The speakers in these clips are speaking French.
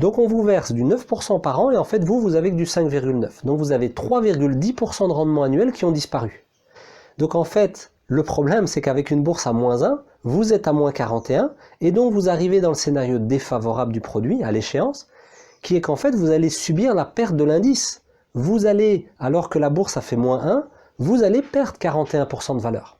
Donc on vous verse du 9% par an et en fait vous avez que du 5,9%. Donc vous avez 3,10% de rendement annuel qui ont disparu. Donc en fait, le problème c'est qu'avec une bourse à moins 1, vous êtes à moins 41 et donc vous arrivez dans le scénario défavorable du produit à l'échéance, qui est qu'en fait vous allez subir la perte de l'indice. Vous allez, alors que la bourse a fait moins 1, vous allez perdre 41% de valeur.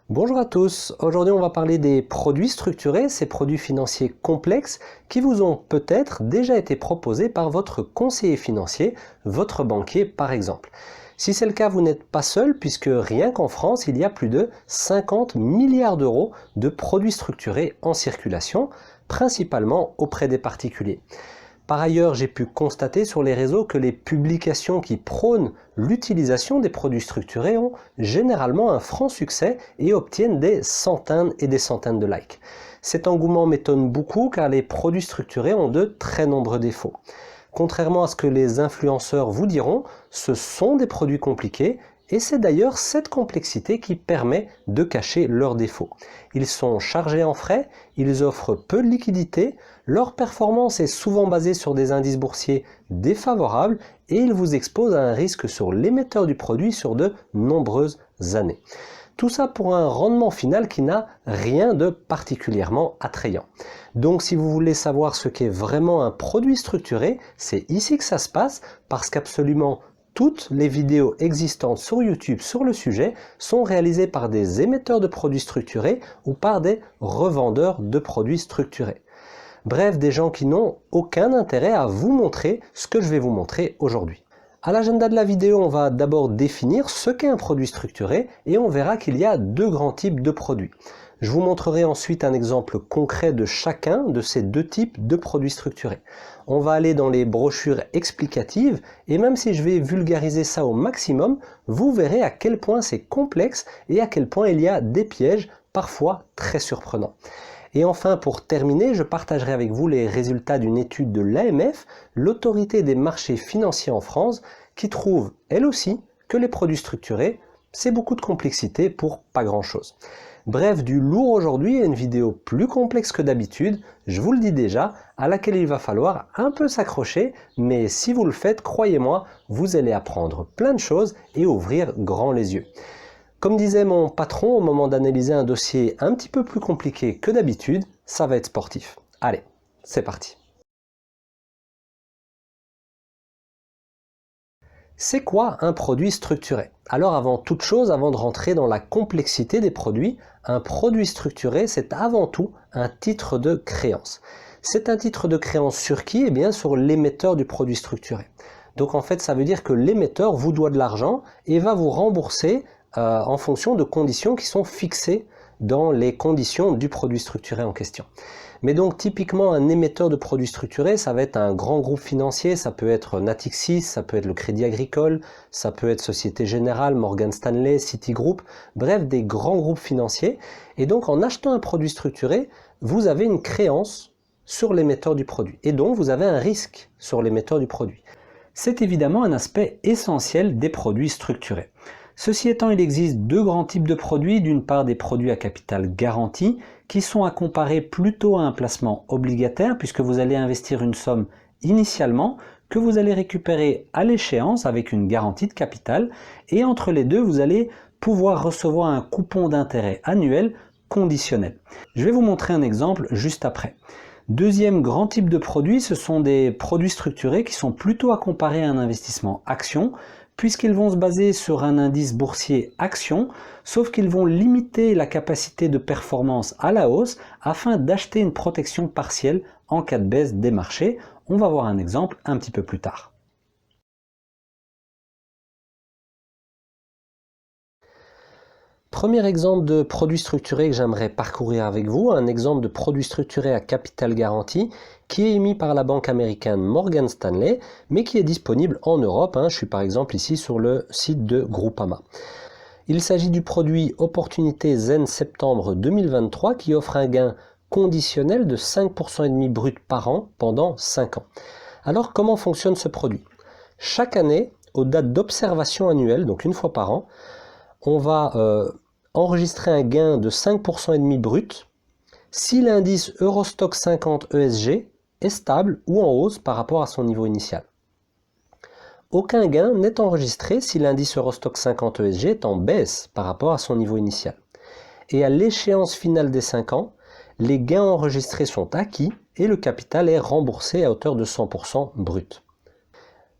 Bonjour à tous, aujourd'hui on va parler des produits structurés, ces produits financiers complexes qui vous ont peut-être déjà été proposés par votre conseiller financier, votre banquier par exemple. Si c'est le cas, vous n'êtes pas seul puisque rien qu'en France, il y a plus de 50 milliards d'euros de produits structurés en circulation, principalement auprès des particuliers. Par ailleurs, j'ai pu constater sur les réseaux que les publications qui prônent l'utilisation des produits structurés ont généralement un franc succès et obtiennent des centaines et des centaines de likes. Cet engouement m'étonne beaucoup car les produits structurés ont de très nombreux défauts. Contrairement à ce que les influenceurs vous diront, ce sont des produits compliqués et c'est d'ailleurs cette complexité qui permet de cacher leurs défauts. Ils sont chargés en frais, ils offrent peu de liquidités, leur performance est souvent basée sur des indices boursiers défavorables et ils vous exposent à un risque sur l'émetteur du produit sur de nombreuses années. Tout ça pour un rendement final qui n'a rien de particulièrement attrayant. Donc si vous voulez savoir ce qu'est vraiment un produit structuré, c'est ici que ça se passe parce qu'absolument toutes les vidéos existantes sur YouTube sur le sujet sont réalisées par des émetteurs de produits structurés ou par des revendeurs de produits structurés. Bref, des gens qui n'ont aucun intérêt à vous montrer ce que je vais vous montrer aujourd'hui. À l'agenda de la vidéo, on va d'abord définir ce qu'est un produit structuré et on verra qu'il y a deux grands types de produits. Je vous montrerai ensuite un exemple concret de chacun de ces deux types de produits structurés. On va aller dans les brochures explicatives et même si je vais vulgariser ça au maximum, vous verrez à quel point c'est complexe et à quel point il y a des pièges, parfois très surprenants. Et enfin, pour terminer, je partagerai avec vous les résultats d'une étude de l'AMF, l'autorité des marchés financiers en France, qui trouve, elle aussi, que les produits structurés, c'est beaucoup de complexité pour pas grand-chose. Bref, du lourd aujourd'hui et une vidéo plus complexe que d'habitude, je vous le dis déjà, à laquelle il va falloir un peu s'accrocher, mais si vous le faites, croyez-moi, vous allez apprendre plein de choses et ouvrir grand les yeux. Comme disait mon patron au moment d'analyser un dossier un petit peu plus compliqué que d'habitude, ça va être sportif. Allez, c'est parti. C'est quoi un produit structuré? Alors avant toute chose, avant de rentrer dans la complexité des produits, un produit structuré c'est avant tout un titre de créance. C'est un titre de créance sur qui? Eh bien sur l'émetteur du produit structuré. Donc en fait ça veut dire que l'émetteur vous doit de l'argent et va vous rembourser en fonction de conditions qui sont fixées dans les conditions du produit structuré en question. Mais donc typiquement un émetteur de produits structurés, ça va être un grand groupe financier, ça peut être Natixis, ça peut être le Crédit Agricole, ça peut être Société Générale, Morgan Stanley, Citigroup, bref des grands groupes financiers. Et donc en achetant un produit structuré, vous avez une créance sur l'émetteur du produit. Et donc vous avez un risque sur l'émetteur du produit. C'est évidemment un aspect essentiel des produits structurés. Ceci étant, il existe deux grands types de produits, d'une part des produits à capital garanti, qui sont à comparer plutôt à un placement obligataire, puisque vous allez investir une somme initialement, que vous allez récupérer à l'échéance avec une garantie de capital, et entre les deux, vous allez pouvoir recevoir un coupon d'intérêt annuel conditionnel. Je vais vous montrer un exemple juste après. Deuxième grand type de produit, ce sont des produits structurés qui sont plutôt à comparer à un investissement action, puisqu'ils vont se baser sur un indice boursier action, sauf qu'ils vont limiter la capacité de performance à la hausse afin d'acheter une protection partielle en cas de baisse des marchés. On va voir un exemple un petit peu plus tard. Premier exemple de produit structuré que j'aimerais parcourir avec vous, un exemple de produit structuré à capital garanti qui est émis par la banque américaine Morgan Stanley, mais qui est disponible en Europe. Je suis par exemple ici sur le site de Groupama. Il s'agit du produit Opportunité Zen Septembre 2023 qui offre un gain conditionnel de 5,5% brut par an pendant 5 ans. Alors comment fonctionne ce produit? Chaque année, aux dates d'observation annuelle, donc une fois par an, on va enregistrer un gain de 5,5% brut si l'indice Eurostock 50 ESG est stable ou en hausse par rapport à son niveau initial. Aucun gain n'est enregistré si l'indice Eurostoxx 50 ESG est en baisse par rapport à son niveau initial. Et à l'échéance finale des 5 ans, les gains enregistrés sont acquis et le capital est remboursé à hauteur de 100% brut.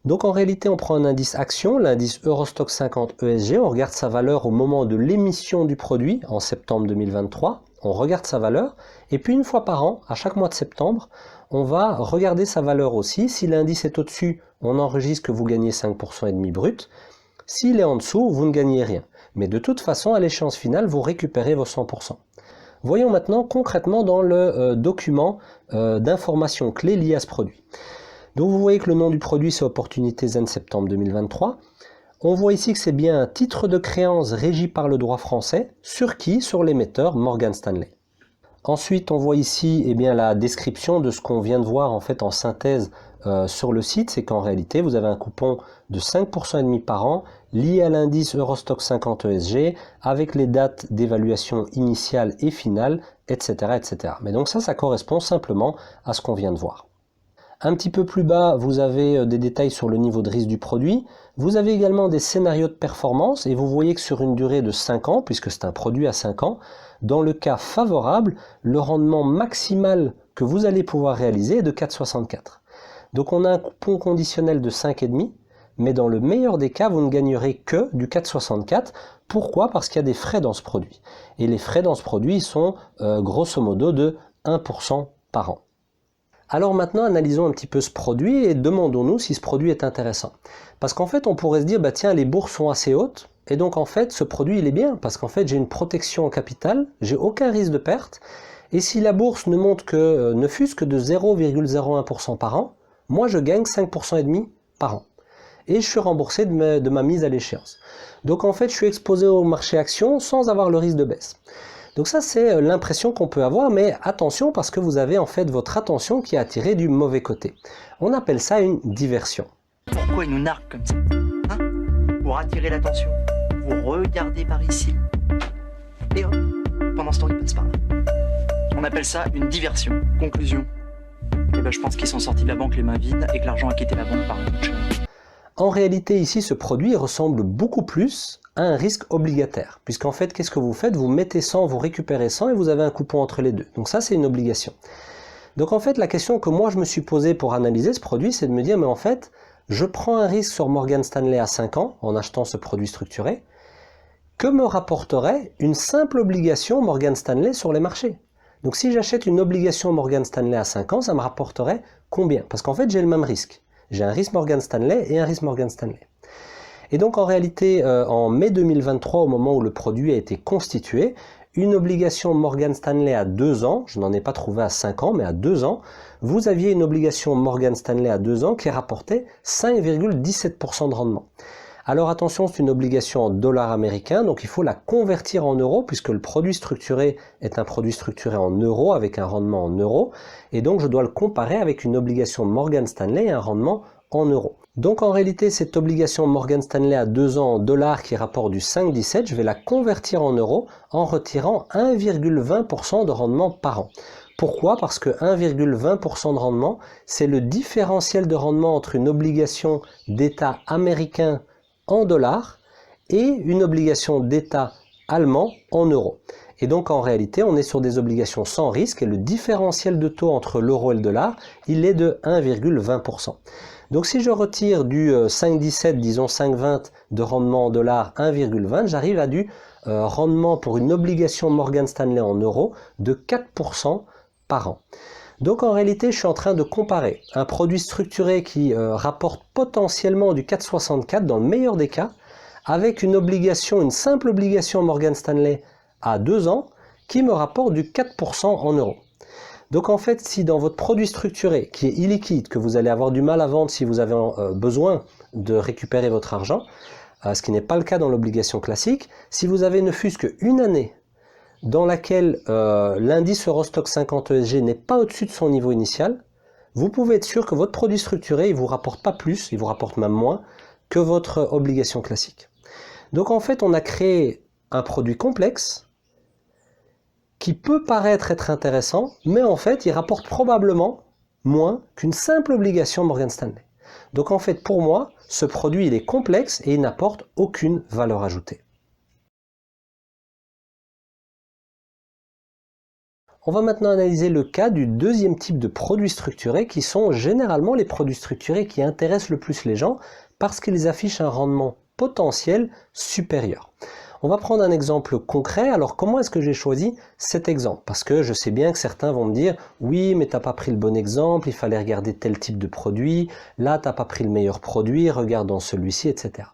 Donc en réalité, on prend un indice action, l'indice Eurostoxx 50 ESG, on regarde sa valeur au moment de l'émission du produit en septembre 2023, on regarde sa valeur, et puis une fois par an, à chaque mois de septembre, on va regarder sa valeur aussi. Si l'indice est au-dessus, on enregistre que vous gagnez 5% et demi brut. S'il est en dessous, vous ne gagnez rien. Mais de toute façon, à l'échéance finale, vous récupérez vos 100%. Voyons maintenant concrètement dans le document d'informations clés liées à ce produit. Donc vous voyez que le nom du produit c'est Opportunité Zen septembre 2023. On voit ici que c'est bien un titre de créance régi par le droit français. Sur qui? Sur l'émetteur Morgan Stanley. Ensuite, on voit ici la description de ce qu'on vient de voir en fait en synthèse sur le site. C'est qu'en réalité, vous avez un coupon de 5% et demi par an lié à l'indice Eurostoxx 50 ESG avec les dates d'évaluation initiale et finale, etc., etc. Mais donc ça correspond simplement à ce qu'on vient de voir. Un petit peu plus bas, vous avez des détails sur le niveau de risque du produit. Vous avez également des scénarios de performance et vous voyez que sur une durée de 5 ans, puisque c'est un produit à 5 ans, dans le cas favorable, le rendement maximal que vous allez pouvoir réaliser est de 4,64. Donc on a un coupon conditionnel de 5,5, mais dans le meilleur des cas, vous ne gagnerez que du 4,64. Pourquoi? Parce qu'il y a des frais dans ce produit. Et les frais dans ce produit sont grosso modo de 1% par an. Alors maintenant, analysons un petit peu ce produit et demandons-nous si ce produit est intéressant. Parce qu'en fait, on pourrait se dire, tiens, les bourses sont assez hautes, et donc en fait, ce produit, il est bien, parce qu'en fait, j'ai une protection en capital, j'ai aucun risque de perte, et si la bourse ne monte que, ne fût-ce que de 0,01% par an, moi, je gagne 5% et demi par an. Et je suis remboursé de ma mise à l'échéance. Donc en fait, je suis exposé au marché action sans avoir le risque de baisse. Donc ça, c'est l'impression qu'on peut avoir, mais attention parce que vous avez en fait votre attention qui est attirée du mauvais côté. On appelle ça une diversion. Pourquoi ils nous narguent comme ça, hein? Pour attirer l'attention. Vous regardez par ici. Et hop, pendant ce temps, ils passent par là. On appelle ça une diversion. Conclusion. Je pense qu'ils sont sortis de la banque les mains vides et que l'argent a quitté la banque par un chemin. En réalité, ici, ce produit ressemble beaucoup plus à un risque obligataire. Puisqu'en fait, qu'est-ce que vous faites? Vous mettez 100, vous récupérez 100 et vous avez un coupon entre les deux. Donc ça, c'est une obligation. Donc en fait, la question que moi, je me suis posée pour analyser ce produit, c'est de me dire, mais en fait, je prends un risque sur Morgan Stanley à 5 ans en achetant ce produit structuré. Que me rapporterait une simple obligation Morgan Stanley sur les marchés? Donc si j'achète une obligation Morgan Stanley à 5 ans, ça me rapporterait combien? Parce qu'en fait, j'ai le même risque. J'ai un risque Morgan Stanley et un risque Morgan Stanley. Et donc en réalité, en mai 2023, au moment où le produit a été constitué, une obligation Morgan Stanley à 2 ans, je n'en ai pas trouvé à 5 ans, mais à 2 ans, vous aviez une obligation Morgan Stanley à 2 ans qui rapportait 5,17% de rendement. Alors attention, c'est une obligation en dollars américains, donc il faut la convertir en euros, puisque le produit structuré est un produit structuré en euros, avec un rendement en euros, et donc je dois le comparer avec une obligation Morgan Stanley et un rendement en euros. Donc en réalité, cette obligation Morgan Stanley à 2 ans en dollars qui rapporte du 5,17, je vais la convertir en euros en retirant 1,20% de rendement par an. Pourquoi? Parce que 1,20% de rendement, c'est le différentiel de rendement entre une obligation d'État américain en dollars et une obligation d'État allemand en euros. Et donc en réalité, on est sur des obligations sans risque et le différentiel de taux entre l'euro et le dollar, il est de 1,20%. Donc si je retire du 5,17, disons 5,20 de rendement en dollars, 1,20, j'arrive à du rendement pour une obligation Morgan Stanley en euros de 4% par an. Donc en réalité, je suis en train de comparer un produit structuré qui rapporte potentiellement du 4,64 dans le meilleur des cas, avec une obligation, une simple obligation Morgan Stanley à 2 ans, qui me rapporte du 4% en euros. Donc en fait, si dans votre produit structuré, qui est illiquide, que vous allez avoir du mal à vendre si vous avez besoin de récupérer votre argent, ce qui n'est pas le cas dans l'obligation classique, si vous avez ne fût-ce qu'une année dans laquelle l'indice Eurostoxx 50 ESG n'est pas au-dessus de son niveau initial, vous pouvez être sûr que votre produit structuré, il ne vous rapporte pas plus, il vous rapporte même moins que votre obligation classique. Donc en fait, on a créé un produit complexe qui peut paraître être intéressant, mais en fait, il rapporte probablement moins qu'une simple obligation Morgan Stanley. Donc en fait, pour moi, ce produit il est complexe et il n'apporte aucune valeur ajoutée. On va maintenant analyser le cas du deuxième type de produits structurés qui sont généralement les produits structurés qui intéressent le plus les gens parce qu'ils affichent un rendement potentiel supérieur. On va prendre un exemple concret. Alors comment est-ce que j'ai choisi cet exemple? Parce que je sais bien que certains vont me dire « Oui, mais tu n'as pas pris le bon exemple, il fallait regarder tel type de produit, là tu n'as pas pris le meilleur produit, regarde dans celui-ci, etc. »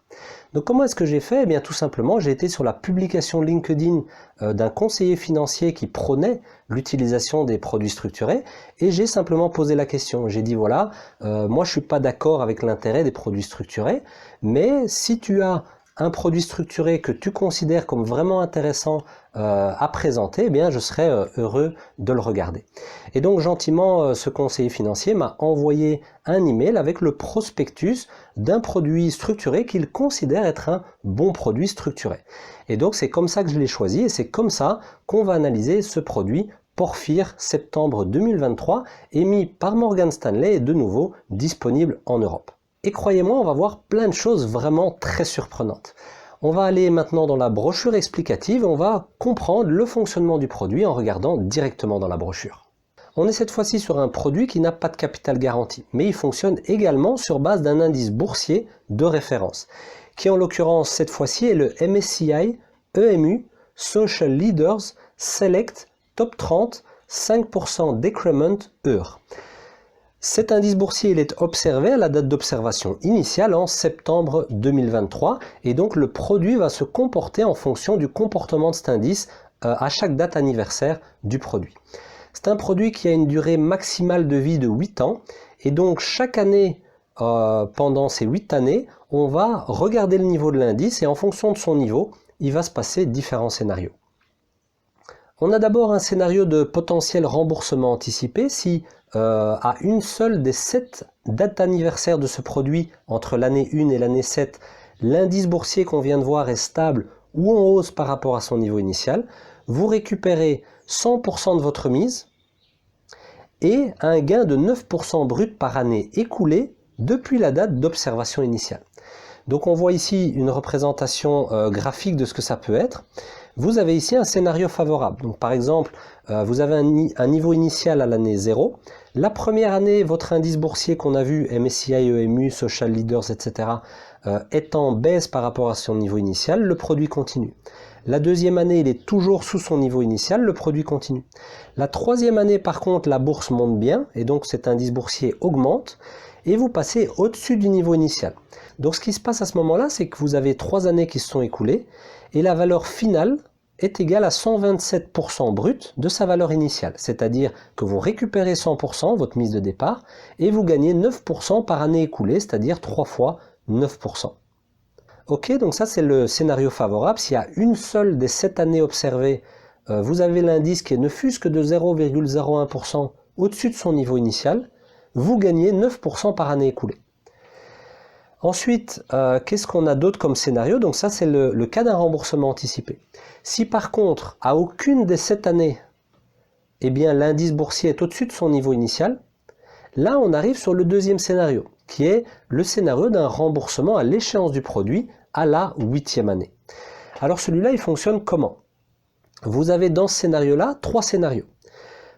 Donc comment est-ce que j'ai fait? Eh bien tout simplement, j'ai été sur la publication LinkedIn d'un conseiller financier qui prônait l'utilisation des produits structurés et j'ai simplement posé la question. J'ai dit voilà, moi je suis pas d'accord avec l'intérêt des produits structurés, mais si tu as un produit structuré que tu considères comme vraiment intéressant à présenter, eh bien je serais heureux de le regarder. Et donc gentiment, ce conseiller financier m'a envoyé un email avec le prospectus d'un produit structuré qu'il considère être un bon produit structuré. Et donc c'est comme ça que je l'ai choisi et c'est comme ça qu'on va analyser ce produit Porphyre septembre 2023 émis par Morgan Stanley et de nouveau disponible en Europe. Et croyez-moi, on va voir plein de choses vraiment très surprenantes. On va aller maintenant dans la brochure explicative et on va comprendre le fonctionnement du produit en regardant directement dans la brochure. On est cette fois-ci sur un produit qui n'a pas de capital garanti, mais il fonctionne également sur base d'un indice boursier de référence, qui en l'occurrence cette fois-ci est le MSCI EMU Social Leaders Select Top 30 5% Decrement EUR. Cet indice boursier il est observé à la date d'observation initiale en septembre 2023 et donc le produit va se comporter en fonction du comportement de cet indice à chaque date anniversaire du produit. C'est un produit qui a une durée maximale de vie de 8 ans et donc chaque année pendant ces 8 années on va regarder le niveau de l'indice et en fonction de son niveau il va se passer différents scénarios. On a d'abord un scénario de potentiel remboursement anticipé si à une seule des 7 dates anniversaires de ce produit, entre l'année 1 et l'année 7, l'indice boursier qu'on vient de voir est stable ou en hausse par rapport à son niveau initial, vous récupérez 100% de votre mise et un gain de 9% brut par année écoulée depuis la date d'observation initiale. Donc on voit ici une représentation graphique de ce que ça peut être. Vous avez ici un scénario favorable. Donc par exemple, vous avez un niveau initial à l'année 0. La première année, votre indice boursier qu'on a vu, MSCI, EMU, Social Leaders, etc., est en baisse par rapport à son niveau initial, le produit continue. La deuxième année, il est toujours sous son niveau initial, le produit continue. La troisième année, par contre, la bourse monte bien, et donc cet indice boursier augmente, et vous passez au-dessus du niveau initial. Donc ce qui se passe à ce moment-là, c'est que vous avez 3 années qui se sont écoulées, et la valeur finale est égale à 127% brut de sa valeur initiale. C'est-à-dire que vous récupérez 100%, votre mise de départ, et vous gagnez 9% par année écoulée, c'est-à-dire 3 fois 9%. Ok, donc ça c'est le scénario favorable. S'il y a une seule des 7 années observées, vous avez l'indice qui ne fût-ce que de 0,01% au-dessus de son niveau initial, vous gagnez 9% par année écoulée. Ensuite, qu'est-ce qu'on a d'autre comme scénario? Donc ça, c'est le cas d'un remboursement anticipé. Si par contre, à aucune des 7 années, eh bien, l'indice boursier est au-dessus de son niveau initial, là, on arrive sur le deuxième scénario, qui est le scénario d'un remboursement à l'échéance du produit à la 8e année. Alors celui-là, il fonctionne comment? Vous avez dans ce scénario-là 3 scénarios.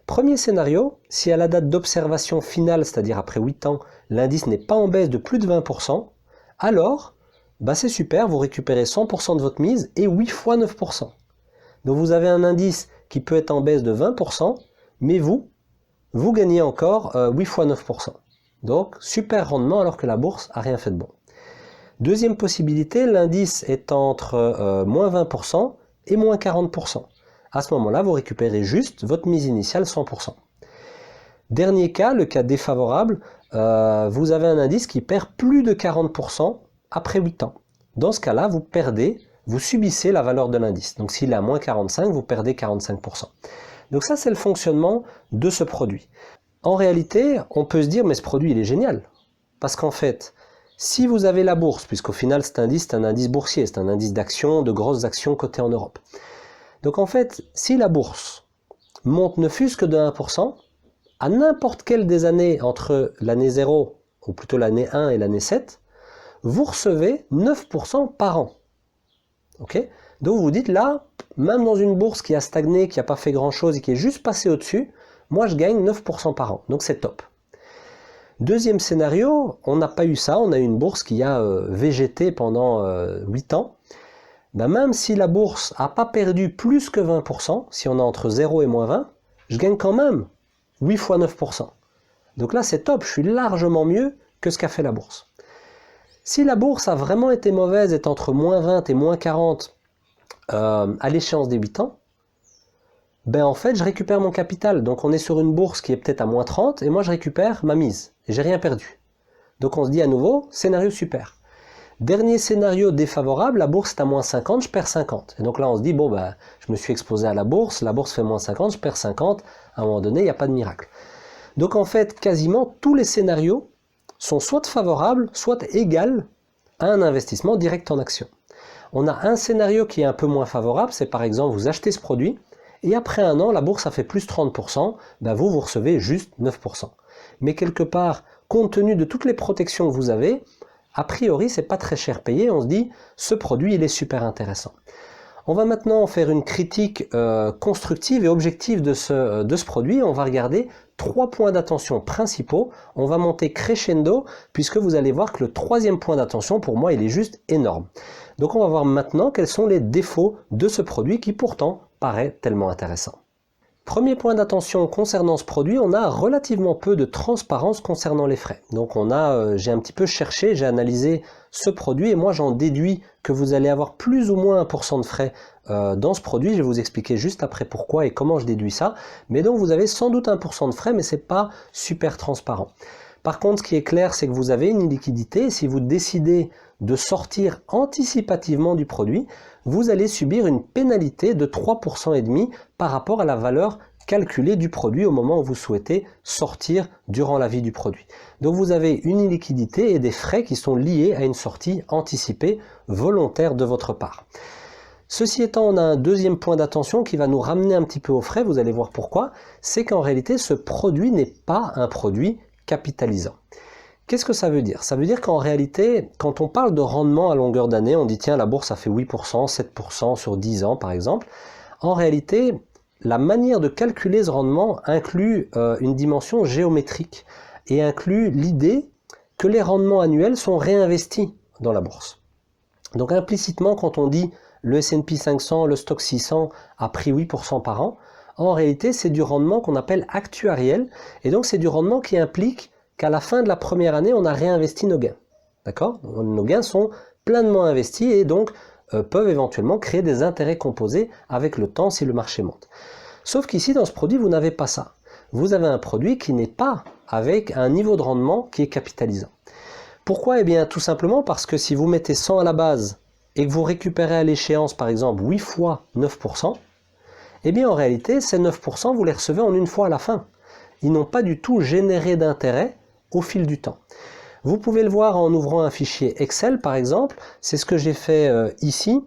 Premier scénario, si à la date d'observation finale, c'est-à-dire après 8 ans, l'indice n'est pas en baisse de plus de 20%, alors c'est super, vous récupérez 100% de votre mise et 8 fois 9%. Donc vous avez un indice qui peut être en baisse de 20%, mais vous gagnez encore 8 fois 9%. Donc super rendement alors que la bourse n'a rien fait de bon. Deuxième possibilité, l'indice est entre moins 20% et moins 40%. À ce moment-là, vous récupérez juste votre mise initiale 100%. Dernier cas, le cas défavorable, vous avez un indice qui perd plus de 40% après 8 ans. Dans ce cas-là, vous subissez la valeur de l'indice. Donc s'il est à moins 45, vous perdez 45%. Donc ça, c'est le fonctionnement de ce produit. En réalité, on peut se dire, mais ce produit, il est génial. Parce qu'en fait, si vous avez la bourse, puisqu'au final, cet indice, c'est un indice boursier, c'est un indice d'actions, de grosses actions cotées en Europe. Donc en fait, si la bourse monte ne fût-ce que de 1%, à n'importe quelle des années entre l'année 0, ou plutôt l'année 1 et l'année 7, vous recevez 9% par an. Okay? Donc vous vous dites là, même dans une bourse qui a stagné, qui n'a pas fait grand-chose et qui est juste passée au-dessus, moi je gagne 9% par an. Donc c'est top. Deuxième scénario, on n'a pas eu ça, on a eu une bourse qui a végété pendant 8 ans. Ben même si la bourse n'a pas perdu plus que 20%, si on est entre 0 et moins 20, je gagne quand même 8 fois 9%. Donc là c'est top, je suis largement mieux que ce qu'a fait la bourse. Si la bourse a vraiment été mauvaise, est entre moins 20 et moins 40 à l'échéance des 8 ans, ben en fait je récupère mon capital. Donc on est sur une bourse qui est peut-être à moins 30 et moi je récupère ma mise. Et j'ai rien perdu. Donc on se dit à nouveau, scénario super. Dernier scénario défavorable, la bourse est à moins 50, je perds 50. Et donc là on se dit, bon ben je me suis exposé à la bourse fait moins 50, je perds 50, à un moment donné il n'y a pas de miracle. Donc en fait quasiment tous les scénarios sont soit favorables, soit égales à un investissement direct en action. On a un scénario qui est un peu moins favorable, c'est par exemple vous achetez ce produit, et après un an la bourse a fait plus 30%, ben vous recevez juste 9%. Mais quelque part, compte tenu de toutes les protections que vous avez, a priori c'est pas très cher payé, on se dit ce produit il est super intéressant. On va maintenant faire une critique constructive et objective de ce produit. On va regarder 3 points d'attention principaux. On va monter crescendo puisque vous allez voir que le 3e point d'attention pour moi il est juste énorme. Donc on va voir maintenant quels sont les défauts de ce produit qui pourtant paraît tellement intéressant. Premier point d'attention concernant ce produit, on a relativement peu de transparence concernant les frais. Donc j'ai un petit peu cherché, j'ai analysé ce produit et moi j'en déduis que vous allez avoir plus ou moins 1% de frais dans ce produit. Je vais vous expliquer juste après pourquoi et comment je déduis ça. Mais donc vous avez sans doute 1% de frais, mais c'est pas super transparent. Par contre, ce qui est clair, c'est que vous avez une illiquidité et si vous décidez de sortir anticipativement du produit, vous allez subir une pénalité de 3% et demi par rapport à la valeur calculée du produit au moment où vous souhaitez sortir durant la vie du produit. Donc vous avez une illiquidité et des frais qui sont liés à une sortie anticipée volontaire de votre part. Ceci étant, on a un deuxième point d'attention qui va nous ramener un petit peu aux frais, vous allez voir pourquoi, c'est qu'en réalité ce produit n'est pas un produit capitalisant. Qu'est-ce que ça veut dire? Ça veut dire qu'en réalité, quand on parle de rendement à longueur d'année, on dit tiens la bourse a fait 8%, 7% sur 10 ans par exemple. En réalité, la manière de calculer ce rendement inclut une dimension géométrique et inclut l'idée que les rendements annuels sont réinvestis dans la bourse. Donc implicitement quand on dit le S&P 500, le stock 600 a pris 8% par an, en réalité c'est du rendement qu'on appelle actuariel et donc c'est du rendement qui implique qu'à la fin de la première année, on a réinvesti nos gains. D'accord? Nos gains sont pleinement investis et donc peuvent éventuellement créer des intérêts composés avec le temps si le marché monte. Sauf qu'ici, dans ce produit, vous n'avez pas ça. Vous avez un produit qui n'est pas avec un niveau de rendement qui est capitalisant. Pourquoi? Eh bien, tout simplement parce que si vous mettez 100 à la base et que vous récupérez à l'échéance, par exemple, 8 fois 9%, eh bien, en réalité, ces 9%, vous les recevez en une fois à la fin. Ils n'ont pas du tout généré d'intérêt au fil du temps. Vous pouvez le voir en ouvrant un fichier Excel par exemple, c'est ce que j'ai fait ici,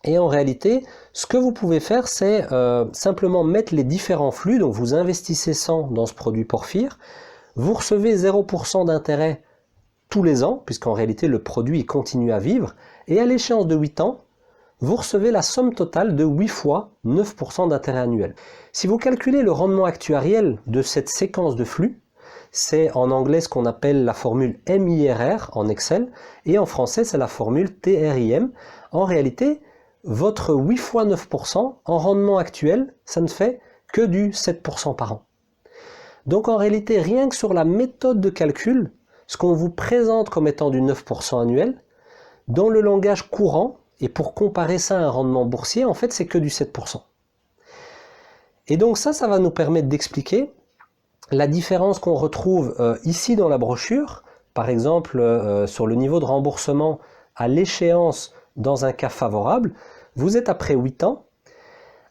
et en réalité ce que vous pouvez faire c'est simplement mettre les différents flux, donc vous investissez 100 dans ce produit Porphyre, vous recevez 0% d'intérêt tous les ans, puisqu'en réalité le produit continue à vivre, et à l'échéance de 8 ans, vous recevez la somme totale de 8 fois 9% d'intérêt annuel. Si vous calculez le rendement actuariel de cette séquence de flux, c'est en anglais ce qu'on appelle la formule MIRR en Excel, et en français c'est la formule TRIM. En réalité, votre 8 fois 9% en rendement actuel, ça ne fait que du 7% par an. Donc en réalité, rien que sur la méthode de calcul, ce qu'on vous présente comme étant du 9% annuel, dans le langage courant, et pour comparer ça à un rendement boursier, en fait c'est que du 7%. Et donc ça va nous permettre d'expliquer la différence qu'on retrouve ici dans la brochure, par exemple sur le niveau de remboursement à l'échéance dans un cas favorable, vous êtes après 8 ans,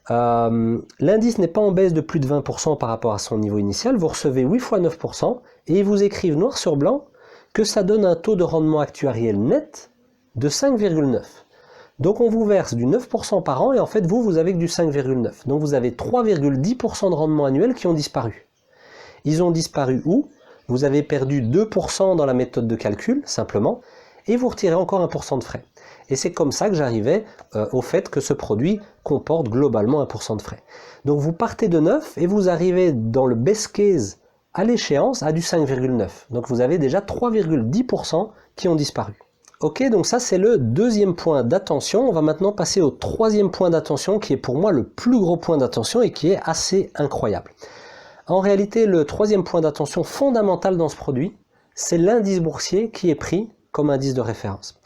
l'indice n'est pas en baisse de plus de 20% par rapport à son niveau initial, vous recevez 8 fois 9% et ils vous écrivent noir sur blanc que ça donne un taux de rendement actuariel net de 5,9. Donc on vous verse du 9% par an et en fait vous avez que du 5,9. Donc vous avez 3,10% de rendement annuel qui ont disparu. Ils ont disparu où? Vous avez perdu 2% dans la méthode de calcul, simplement, et vous retirez encore 1% de frais. Et c'est comme ça que j'arrivais au fait que ce produit comporte globalement 1% de frais. Donc vous partez de 9 et vous arrivez dans le best case à l'échéance à du 5,9. Donc vous avez déjà 3,10% qui ont disparu. Ok, donc ça c'est le deuxième point d'attention. On va maintenant passer au troisième point d'attention qui est pour moi le plus gros point d'attention et qui est assez incroyable. En réalité, le troisième point d'attention fondamental dans ce produit, c'est l'indice boursier qui est pris comme indice de référence.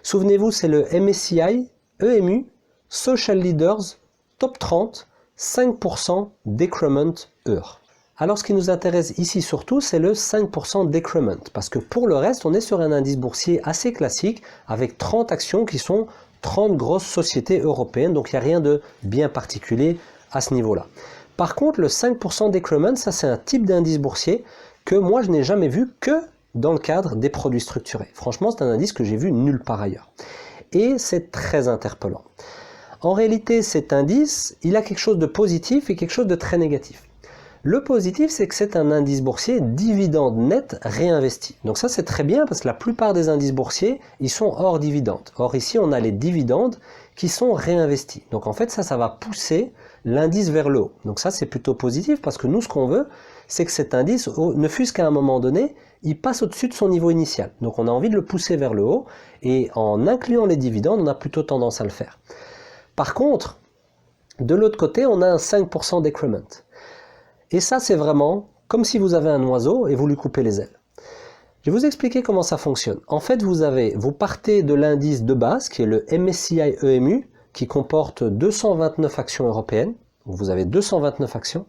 Souvenez-vous, c'est le MSCI EMU Social Leaders Top 30 5% Decrement EUR. Alors ce qui nous intéresse ici surtout, c'est le 5% Decrement, parce que pour le reste, on est sur un indice boursier assez classique, avec 30 actions qui sont 30 grosses sociétés européennes, donc il n'y a rien de bien particulier à ce niveau-là. Par contre, le 5% Decrement, ça c'est un type d'indice boursier que moi je n'ai jamais vu que dans le cadre des produits structurés. Franchement, c'est un indice que j'ai vu nulle part ailleurs. Et c'est très interpellant. En réalité, cet indice, il a quelque chose de positif et quelque chose de très négatif. Le positif, c'est que c'est un indice boursier dividende net réinvesti. Donc ça, c'est très bien parce que la plupart des indices boursiers, ils sont hors dividende. Or ici, on a les dividendes qui sont réinvestis. Donc en fait, ça va pousser l'indice vers le haut. Donc ça, c'est plutôt positif parce que nous, ce qu'on veut, c'est que cet indice, ne fût-ce qu'à un moment donné, il passe au-dessus de son niveau initial. Donc on a envie de le pousser vers le haut et en incluant les dividendes, on a plutôt tendance à le faire. Par contre, de l'autre côté, on a un 5% Decrement. Et ça, c'est vraiment comme si vous avez un oiseau et vous lui coupez les ailes. Je vais vous expliquer comment ça fonctionne. En fait, vous partez de l'indice de base, qui est le MSCI EMU, qui comporte 229 actions européennes. Donc vous avez 229 actions.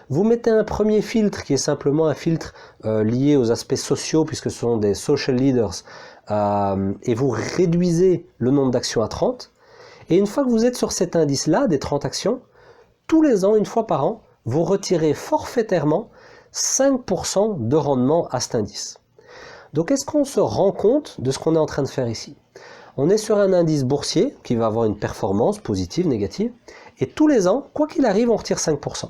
Vous mettez un premier filtre, qui est simplement un filtre lié aux aspects sociaux, puisque ce sont des social leaders, et vous réduisez le nombre d'actions à 30. Et une fois que vous êtes sur cet indice-là, des 30 actions, tous les ans, une fois par an, vous retirez forfaitairement 5% de rendement à cet indice. Donc est-ce qu'on se rend compte de ce qu'on est en train de faire ici? On est sur un indice boursier qui va avoir une performance positive, négative, et tous les ans, quoi qu'il arrive, on retire 5%.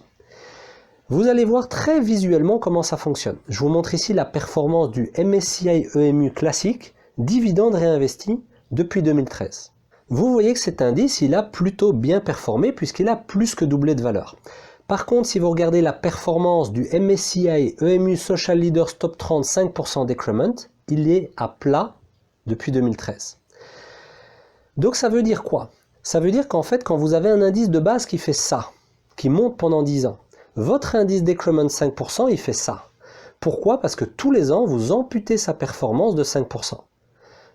Vous allez voir très visuellement comment ça fonctionne. Je vous montre ici la performance du MSCI EMU classique, dividende réinvesti, depuis 2013. Vous voyez que cet indice, il a plutôt bien performé puisqu'il a plus que doublé de valeur. Par contre, si vous regardez la performance du MSCI EMU Social Leaders Top 30 5% Decrement, il est à plat depuis 2013. Donc ça veut dire quoi? Ça veut dire qu'en fait, quand vous avez un indice de base qui fait ça, qui monte pendant 10 ans, votre indice Decrement 5%, il fait ça. Pourquoi? Parce que tous les ans, vous amputez sa performance de 5%.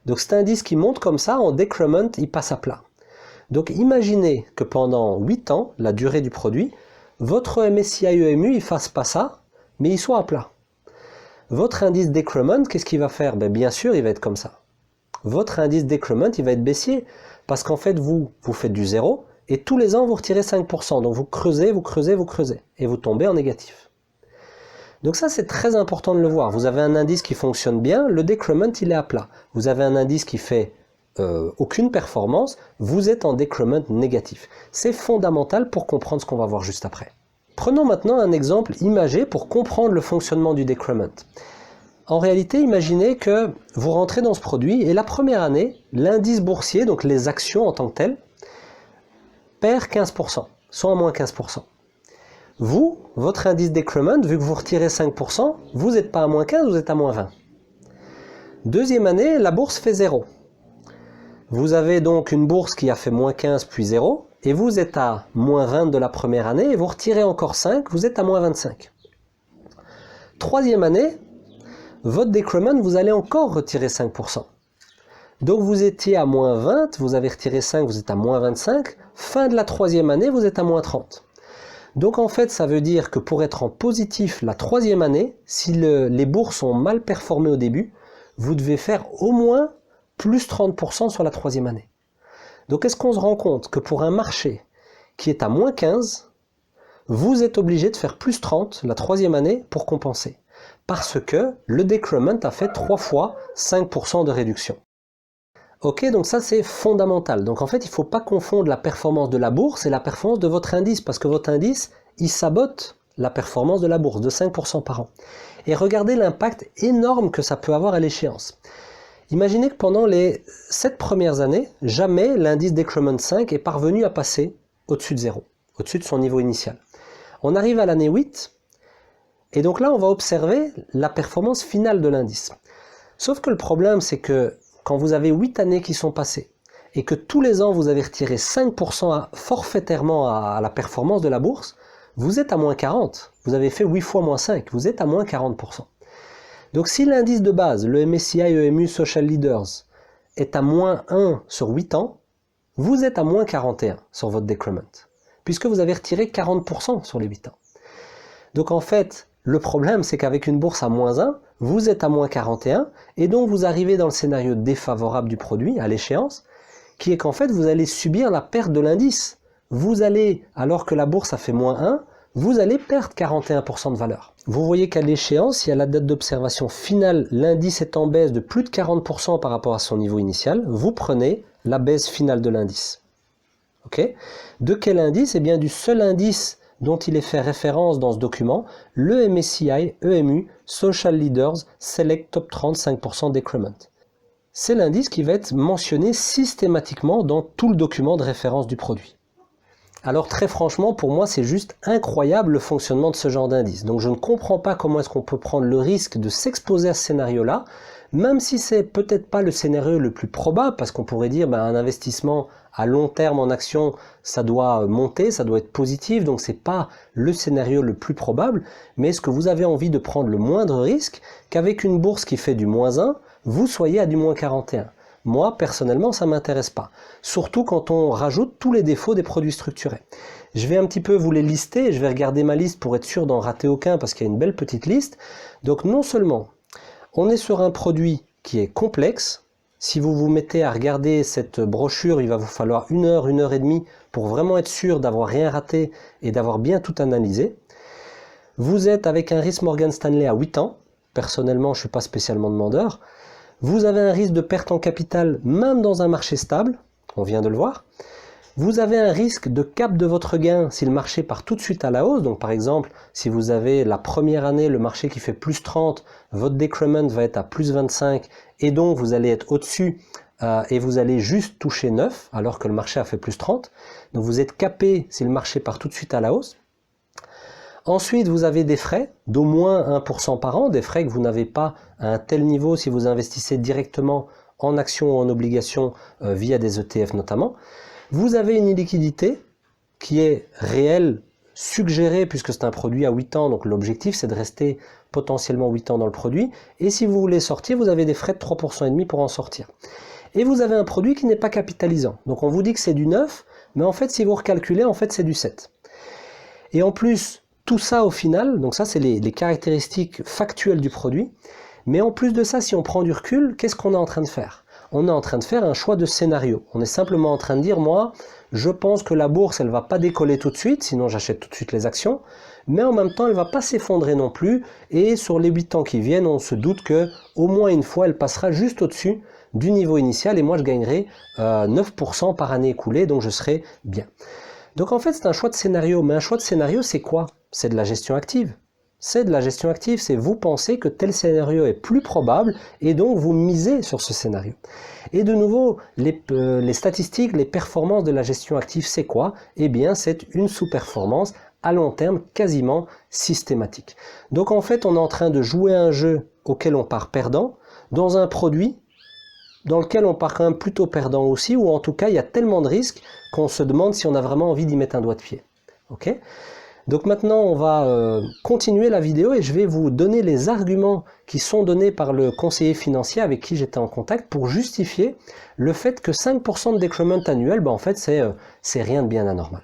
Donc cet indice qui monte comme ça, en Decrement, il passe à plat. Donc imaginez que pendant 8 ans, la durée du produit, votre MSCI EMU, il fasse pas ça, mais il soit à plat. Votre indice Decrement, qu'est-ce qu'il va faire? Bien sûr, il va être comme ça. Votre indice Decrement, il va être baissier, parce qu'en fait, vous faites du zéro, et tous les ans, vous retirez 5%. Donc vous creusez, vous creusez, vous creusez, et vous tombez en négatif. Donc ça, c'est très important de le voir. Vous avez un indice qui fonctionne bien, le Decrement, il est à plat. Vous avez un indice qui fait aucune performance, vous êtes en Decrement négatif. C'est fondamental pour comprendre ce qu'on va voir juste après. Prenons maintenant un exemple imagé pour comprendre le fonctionnement du Decrement. En réalité, imaginez que vous rentrez dans ce produit et la première année, l'indice boursier, donc les actions en tant que telles, perd 15%, soit à moins 15%. Vous, votre indice Decrement, vu que vous retirez 5%, vous n'êtes pas à moins 15, vous êtes à moins 20. Deuxième année, la bourse fait 0. Vous avez donc une bourse qui a fait moins 15 puis 0, et vous êtes à moins 20 de la première année, et vous retirez encore 5, vous êtes à moins 25. Troisième année, votre Decrement, vous allez encore retirer 5%. Donc vous étiez à moins 20, vous avez retiré 5, vous êtes à moins 25. Fin de la troisième année, vous êtes à moins 30. Donc en fait, ça veut dire que pour être en positif la troisième année, si les bourses ont mal performé au début, vous devez faire au moins plus 30% sur la troisième année. Donc est-ce qu'on se rend compte que pour un marché qui est à moins 15, vous êtes obligé de faire plus 30 la troisième année pour compenser? Parce que le Decrement a fait 3 fois 5% de réduction. Ok, donc ça c'est fondamental. Donc en fait, il ne faut pas confondre la performance de la bourse et la performance de votre indice, parce que votre indice, il sabote la performance de la bourse de 5% par an. Et regardez l'impact énorme que ça peut avoir à l'échéance. Imaginez que pendant les 7 premières années, jamais l'indice Decrement 5 est parvenu à passer au-dessus de 0, au-dessus de son niveau initial. On arrive à l'année 8, et donc là on va observer la performance finale de l'indice. Sauf que le problème c'est que quand vous avez 8 années qui sont passées, et que tous les ans vous avez retiré 5% forfaitairement à la performance de la bourse, vous êtes à moins 40. Vous avez fait 8 fois moins 5, vous êtes à moins 40%. Donc si l'indice de base, le MSCI EMU Social Leaders, est à moins 1 sur 8 ans, vous êtes à moins 41 sur votre decrement, puisque vous avez retiré 40% sur les 8 ans. Donc en fait, le problème c'est qu'avec une bourse à moins 1, vous êtes à moins 41, et donc vous arrivez dans le scénario défavorable du produit, à l'échéance, qui est qu'en fait vous allez subir la perte de l'indice. Vous allez, alors que la bourse a fait moins 1, vous allez perdre 41% de valeur. Vous voyez qu'à l'échéance, si à la date d'observation finale, l'indice est en baisse de plus de 40% par rapport à son niveau initial, vous prenez la baisse finale de l'indice. Okay ? De quel indice ? Eh bien du seul indice dont il est fait référence dans ce document, le MSCI EMU Social Leaders Select Top 30 5% Decrement. C'est l'indice qui va être mentionné systématiquement dans tout le document de référence du produit. Alors très franchement, pour moi, c'est juste incroyable le fonctionnement de ce genre d'indice. Donc je ne comprends pas comment est-ce qu'on peut prendre le risque de s'exposer à ce scénario-là, même si c'est peut-être pas le scénario le plus probable, parce qu'on pourrait dire un investissement à long terme en action, ça doit monter, ça doit être positif, donc c'est pas le scénario le plus probable, mais est-ce que vous avez envie de prendre le moindre risque qu'avec une bourse qui fait du moins 1, vous soyez à du moins 41 ? Moi, personnellement, ça ne m'intéresse pas. Surtout quand on rajoute tous les défauts des produits structurés. Je vais un petit peu vous les lister, et je vais regarder ma liste pour être sûr d'en rater aucun, parce qu'il y a une belle petite liste. Donc non seulement, on est sur un produit qui est complexe. Si vous vous mettez à regarder cette brochure, il va vous falloir 1 heure, 1 heure et demie, pour vraiment être sûr d'avoir rien raté et d'avoir bien tout analysé. Vous êtes avec un risque Morgan Stanley à 8 ans. Personnellement, je ne suis pas spécialement demandeur. Vous avez un risque de perte en capital même dans un marché stable, on vient de le voir. Vous avez un risque de cap de votre gain si le marché part tout de suite à la hausse. Donc par exemple, si vous avez la première année le marché qui fait plus 30, votre decrement va être à plus 25 et donc vous allez être au-dessus et vous allez juste toucher 9 alors que le marché a fait plus 30. Donc vous êtes capé si le marché part tout de suite à la hausse. Ensuite, vous avez des frais d'au moins 1% par an, des frais que vous n'avez pas à un tel niveau si vous investissez directement en actions ou en obligations via des ETF notamment. Vous avez une illiquidité qui est réelle, suggérée, puisque c'est un produit à 8 ans, donc l'objectif c'est de rester potentiellement 8 ans dans le produit. Et si vous voulez sortir, vous avez des frais de 3,5% pour en sortir. Et vous avez un produit qui n'est pas capitalisant. Donc on vous dit que c'est du 9, mais en fait si vous recalculez, en fait c'est du 7. Et en plus, tout ça au final, donc ça c'est les caractéristiques factuelles du produit, mais en plus de ça, si on prend du recul, qu'est-ce qu'on est en train de faire ? On est en train de faire un choix de scénario. On est simplement en train de dire, moi, je pense que la bourse, elle ne va pas décoller tout de suite, sinon j'achète tout de suite les actions, mais en même temps, elle ne va pas s'effondrer non plus, et sur les 8 ans qui viennent, on se doute que au moins une fois, elle passera juste au-dessus du niveau initial, et moi je gagnerai 9% par année écoulée, donc je serai bien. Donc en fait, c'est un choix de scénario, mais un choix de scénario, c'est quoi ? C'est de la gestion active. C'est de la gestion active, c'est vous pensez que tel scénario est plus probable et donc vous misez sur ce scénario. Et de nouveau, les statistiques, les performances de la gestion active, c'est quoi ? Eh bien, c'est une sous-performance à long terme quasiment systématique. Donc en fait, on est en train de jouer un jeu auquel on part perdant, dans un produit dans lequel on part quand même plutôt perdant aussi, ou en tout cas, il y a tellement de risques qu'on se demande si on a vraiment envie d'y mettre un doigt de pied. Ok ? Donc maintenant, on va continuer la vidéo et je vais vous donner les arguments qui sont donnés par le conseiller financier avec qui j'étais en contact pour justifier le fait que 5% de decrement annuel, en fait, c'est rien de bien anormal.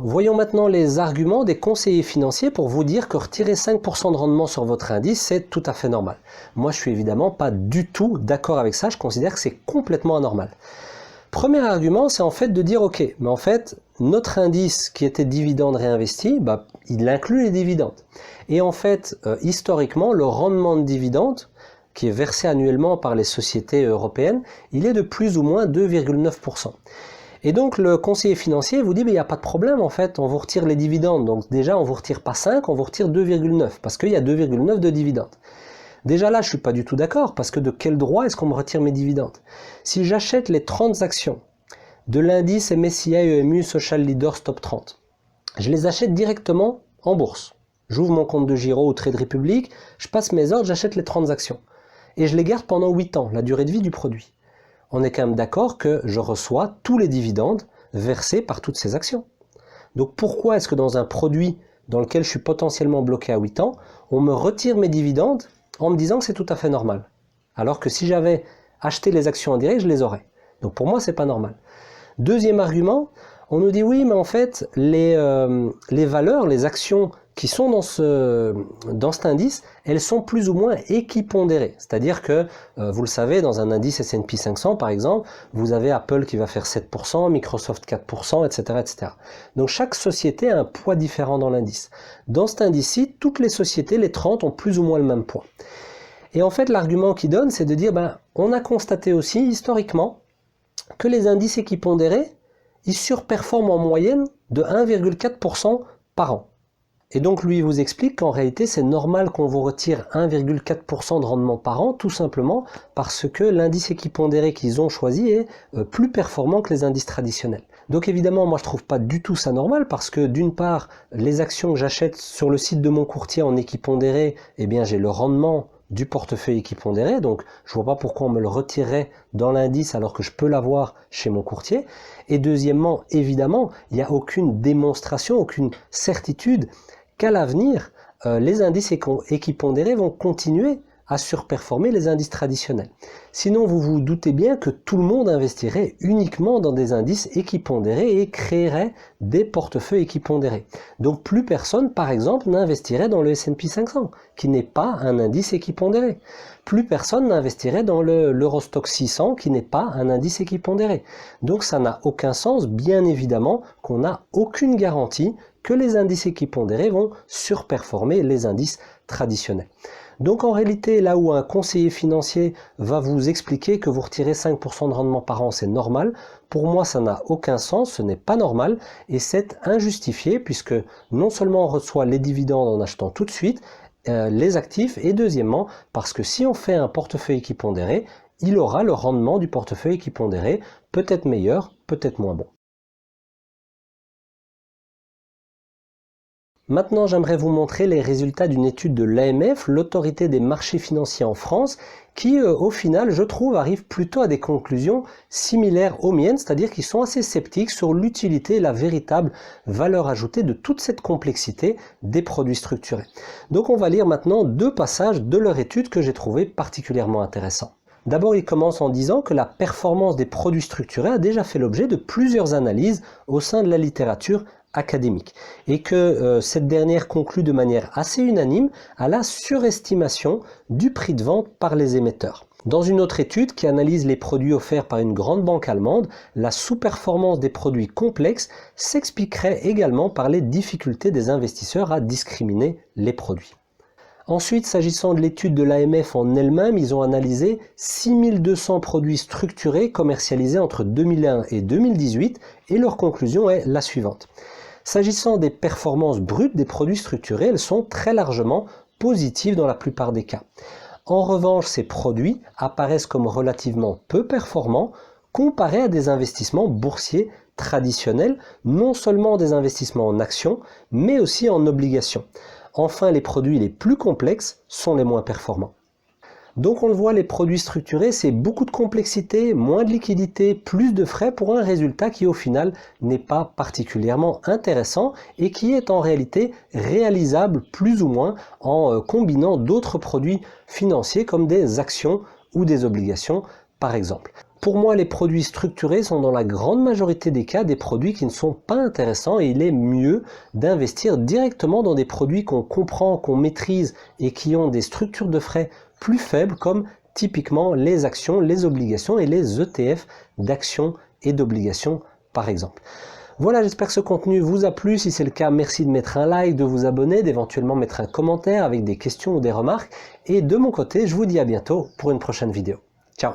Voyons maintenant les arguments des conseillers financiers pour vous dire que retirer 5% de rendement sur votre indice, c'est tout à fait normal. Moi, je suis évidemment pas du tout d'accord avec ça, je considère que c'est complètement anormal. Premier argument, c'est en fait de dire, ok, mais en fait, notre indice qui était dividende réinvesti, il inclut les dividendes. Et en fait, historiquement, le rendement de dividende qui est versé annuellement par les sociétés européennes, il est de plus ou moins 2,9%. Et donc le conseiller financier vous dit, il n'y a pas de problème en fait, on vous retire les dividendes. Donc déjà on vous retire pas 5, on vous retire 2,9, parce qu'il y a 2,9 de dividendes. Déjà là je suis pas du tout d'accord, parce que de quel droit est-ce qu'on me retire mes dividendes? Si j'achète les 30 actions de l'indice MSCI EMU Social Leaders Top 30, je les achète directement en bourse. J'ouvre mon compte de Giro ou Trade Republic, je passe mes ordres, j'achète les 30 actions. Et je les garde pendant 8 ans, la durée de vie du produit. On est quand même d'accord que je reçois tous les dividendes versés par toutes ces actions. Donc pourquoi est-ce que dans un produit dans lequel je suis potentiellement bloqué à 8 ans, on me retire mes dividendes en me disant que c'est tout à fait normal? Alors que si j'avais acheté les actions en direct, je les aurais. Donc pour moi, c'est pas normal. Deuxième argument, on nous dit oui, mais en fait, les valeurs, les actions qui sont dans cet indice, elles sont plus ou moins équipondérées. C'est-à-dire que, vous le savez, dans un indice S&P 500 par exemple, vous avez Apple qui va faire 7%, Microsoft 4%, etc., etc. Donc chaque société a un poids différent dans l'indice. Dans cet indice-ci, toutes les sociétés, les 30, ont plus ou moins le même poids. Et en fait, l'argument qu'ils donnent, c'est de dire, on a constaté aussi, historiquement, que les indices équipondérés, ils surperforment en moyenne de 1,4% par an. Et donc lui vous explique qu'en réalité c'est normal qu'on vous retire 1,4% de rendement par an, tout simplement parce que l'indice équipondéré qu'ils ont choisi est plus performant que les indices traditionnels. Donc évidemment moi je trouve pas du tout ça normal, parce que d'une part les actions que j'achète sur le site de mon courtier en équipondéré, eh bien j'ai le rendement du portefeuille équipondéré, donc je vois pas pourquoi on me le retirerait dans l'indice alors que je peux l'avoir chez mon courtier. Et deuxièmement, évidemment, il n'y a aucune démonstration, aucune certitude qu'à l'avenir, les indices équipondérés vont continuer à surperformer les indices traditionnels. Sinon, vous vous doutez bien que tout le monde investirait uniquement dans des indices équipondérés et créerait des portefeuilles équipondérés. Donc plus personne, par exemple, n'investirait dans le S&P 500, qui n'est pas un indice équipondéré. Plus personne n'investirait dans l'Eurostoxx 600, qui n'est pas un indice équipondéré. Donc ça n'a aucun sens, bien évidemment, qu'on n'a aucune garantie que les indices équipondérés vont surperformer les indices traditionnels. Donc en réalité, là où un conseiller financier va vous expliquer que vous retirez 5% de rendement par an, c'est normal, pour moi ça n'a aucun sens, ce n'est pas normal et c'est injustifié, puisque non seulement on reçoit les dividendes en achetant tout de suite les actifs, et deuxièmement parce que si on fait un portefeuille équipondéré, il aura le rendement du portefeuille équipondéré, peut-être meilleur, peut-être moins bon. Maintenant, j'aimerais vous montrer les résultats d'une étude de l'AMF, l'autorité des marchés financiers en France, qui, au final, je trouve, arrive plutôt à des conclusions similaires aux miennes, c'est-à-dire qu'ils sont assez sceptiques sur l'utilité et la véritable valeur ajoutée de toute cette complexité des produits structurés. Donc on va lire maintenant 2 passages de leur étude que j'ai trouvé particulièrement intéressants. D'abord, ils commencent en disant que la performance des produits structurés a déjà fait l'objet de plusieurs analyses au sein de la littérature académique, et que cette dernière conclut de manière assez unanime à la surestimation du prix de vente par les émetteurs. Dans une autre étude qui analyse les produits offerts par une grande banque allemande, la sous-performance des produits complexes s'expliquerait également par les difficultés des investisseurs à discriminer les produits. Ensuite, s'agissant de l'étude de l'AMF en elle-même, ils ont analysé 6200 produits structurés commercialisés entre 2001 et 2018, et leur conclusion est la suivante. S'agissant des performances brutes des produits structurés, elles sont très largement positives dans la plupart des cas. En revanche, ces produits apparaissent comme relativement peu performants comparés à des investissements boursiers traditionnels, non seulement des investissements en actions, mais aussi en obligations. Enfin, les produits les plus complexes sont les moins performants. Donc on le voit, les produits structurés, c'est beaucoup de complexité, moins de liquidité, plus de frais pour un résultat qui au final n'est pas particulièrement intéressant et qui est en réalité réalisable plus ou moins en combinant d'autres produits financiers comme des actions ou des obligations par exemple. Pour moi, les produits structurés sont dans la grande majorité des cas des produits qui ne sont pas intéressants, et il est mieux d'investir directement dans des produits qu'on comprend, qu'on maîtrise et qui ont des structures de frais plus faibles, comme typiquement les actions, les obligations et les ETF d'actions et d'obligations par exemple. Voilà, j'espère que ce contenu vous a plu. Si c'est le cas, merci de mettre un like, de vous abonner, d'éventuellement mettre un commentaire avec des questions ou des remarques. Et de mon côté, je vous dis à bientôt pour une prochaine vidéo. Ciao!